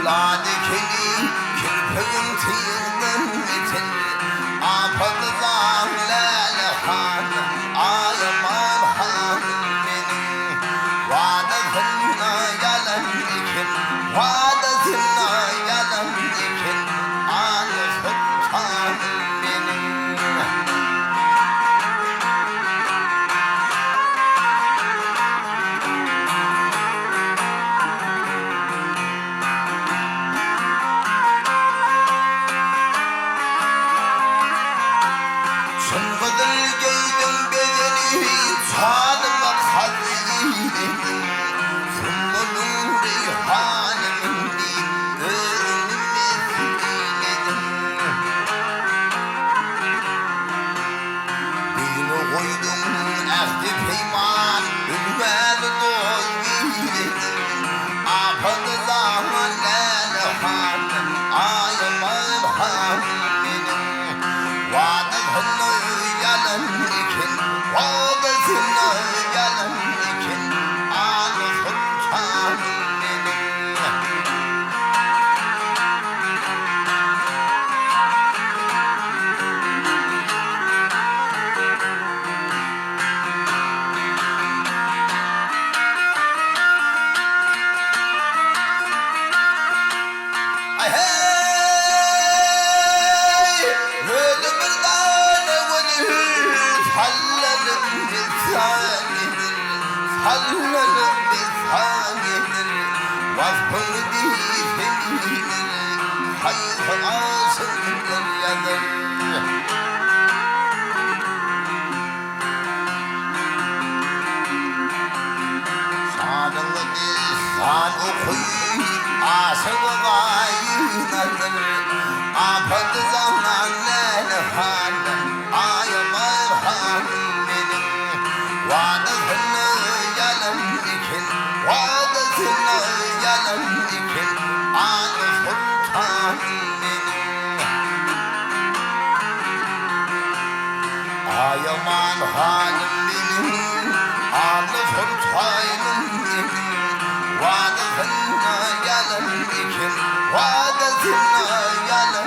Ladekeli kirpeğin tıyırdım metin Apadızan lelehan Ayaman hanım benim Vadasına yalan dikin Vadasına yalan dikin Anı sultanım benim Giydim bedeni canıma kazıydım Zımmanın reyhanımın bir ölümü siledim Beni koydum ehdi peyman ölmez doyum Apadı zaman lelehan ayımın hanım benim Vadasını yalan dikin Vadasını yalan dikin Anı sultanım benim Ay hey Hallalım lisanedir Vasfını dizelidir Hayır ağzındır yanır Şanını lisan okuyup Asını gayinadır Apadı zaman lelehan Ayamar hanım benim Vadasını yalan dikin Vadasını yalan dikin Anı sultanım benim Ayaman hanım benim Anı sultanım benim Vadasını yalan dikin Vadasını yalan